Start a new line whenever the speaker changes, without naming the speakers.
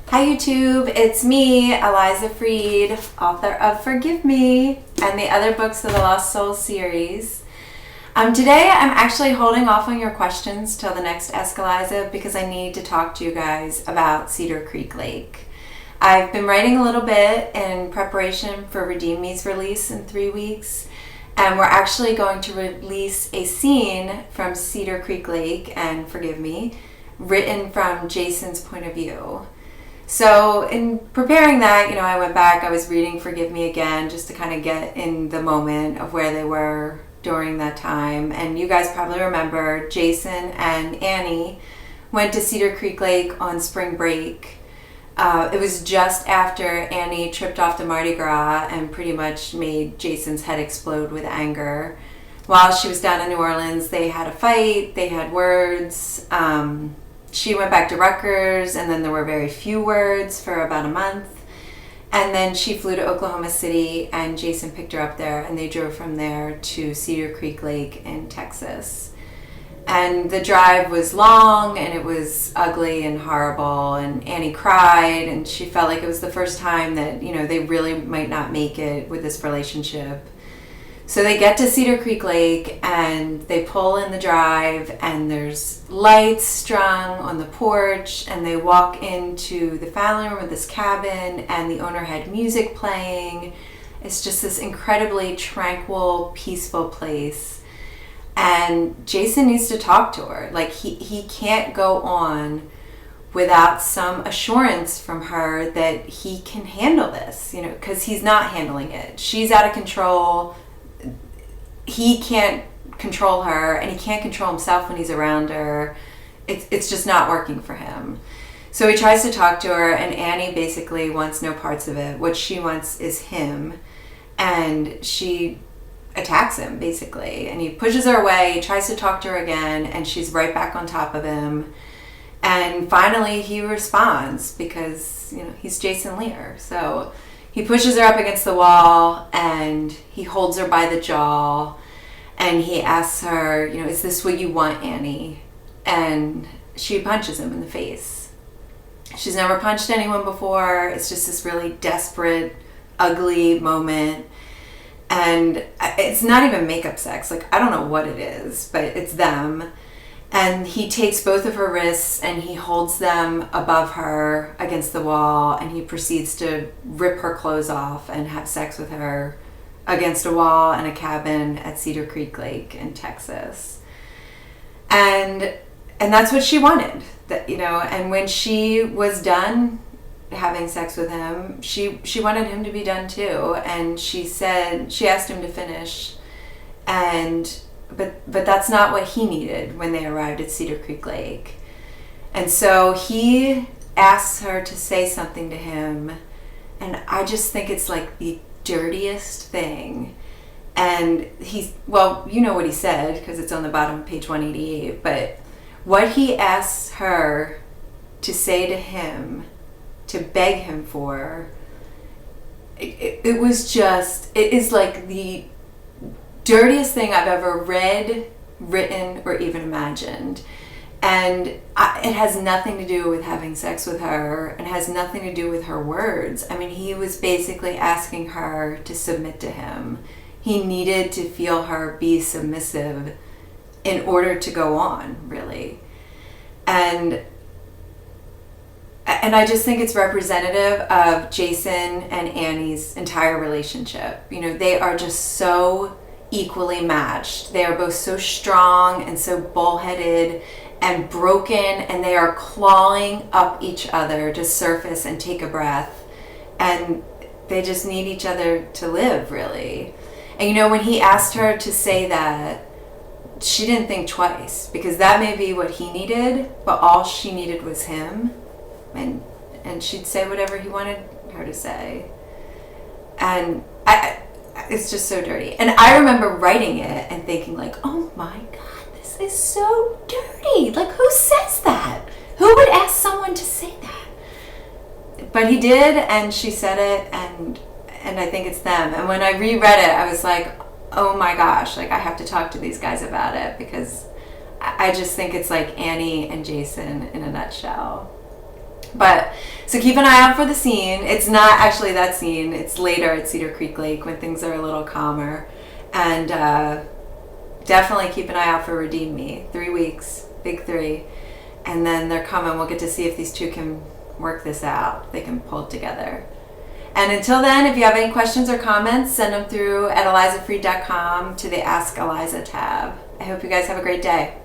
Hi YouTube, it's me, Eliza Freed, author of Forgive Me and the other books of the Lost Soul series. Today I'm actually holding off on your questions till the next Ask Eliza because I need to talk to you guys about Cedar Creek Lake. I've been writing a little bit in preparation for Redeem Me's release in 3 weeks, and we're actually going to release a scene from Cedar Creek Lake and Forgive Me, written from Jason's point of view. So in preparing that, I went back, I was reading Forgive Me again just to kind of get in the moment of where they were during that time. And you guys probably remember Jason and Annie went to Cedar Creek Lake on spring break. It was just after Annie tripped off the Mardi Gras and pretty much made Jason's head explode with anger. While she was down in New Orleans, they had a fight, they had words. She went back to Rutgers, and then there were very few words for about a month. And then she flew to Oklahoma City, and Jason picked her up there, and they drove from there to Cedar Creek Lake in Texas. And the drive was long, and it was ugly and horrible, and Annie cried, and she felt like it was the first time that, they really might not make it with this relationship. So they get to Cedar Creek Lake and they pull in the drive, and there's lights strung on the porch, and they walk into the family room of this cabin, and the owner had music playing. It's just this incredibly tranquil, peaceful place. And Jason needs to talk to her. Like he can't go on without some assurance from her that he can handle this, because he's not handling it. She's out of control. He can't control her, and he can't control himself when he's around her. It's just not working for him. So he tries to talk to her, and Annie basically wants no parts of it. What she wants is him, and she attacks him basically, and he pushes her away. He tries to talk to her again, and she's right back on top of him. And finally he responds because he's Jason Lear. So he pushes her up against the wall, and he holds her by the jaw, and he asks her, is this what you want, Annie? And she punches him in the face. She's never punched anyone before. It's just this really desperate, ugly moment. And it's not even makeup sex. I don't know what it is, but it's them. And he takes both of her wrists and he holds them above her against the wall, and he proceeds to rip her clothes off and have sex with her against a wall in a cabin at Cedar Creek Lake in Texas. And that's what she wanted. And when she was done having sex with him, she wanted him to be done too. And she asked him to finish, but that's not what he needed when they arrived at Cedar Creek Lake. And so he asks her to say something to him, and I just think it's like the dirtiest thing. And you know what he said because it's on the bottom of page 188, but what he asks her to say to him, to beg him for, it is like the dirtiest thing I've ever read, written, or even imagined. And it has nothing to do with having sex with her, and has nothing to do with her words. I mean, he was basically asking her to submit to him. He needed to feel her be submissive in order to go on, really. And I just think it's representative of Jason and Annie's entire relationship. They are just so equally matched. They are both so strong and so bullheaded and broken, and they are clawing up each other to surface and take a breath. And they just need each other to live, really. And when he asked her to say that, she didn't think twice, because that may be what he needed, but all she needed was him. And she'd say whatever he wanted her to say. And it's just so dirty. And I remember writing it and thinking oh my God, this is so dirty. Who says that? Who would ask someone to say that? But he did, and she said it, and I think it's them. And when I reread it, I was like, oh my gosh, I have to talk to these guys about it, because I just think it's like Annie and Jason in a nutshell. But So keep an eye out for the scene. It's not actually that scene. It's later at Cedar Creek Lake when things are a little calmer. And definitely keep an eye out for Redeem Me. 3 weeks, big 3. And then they're coming. We'll get to see if these two can work this out. They can pull it together. And until then, if you have any questions or comments, send them through at elizafreed.com to the Ask Eliza tab. I hope you guys have a great day.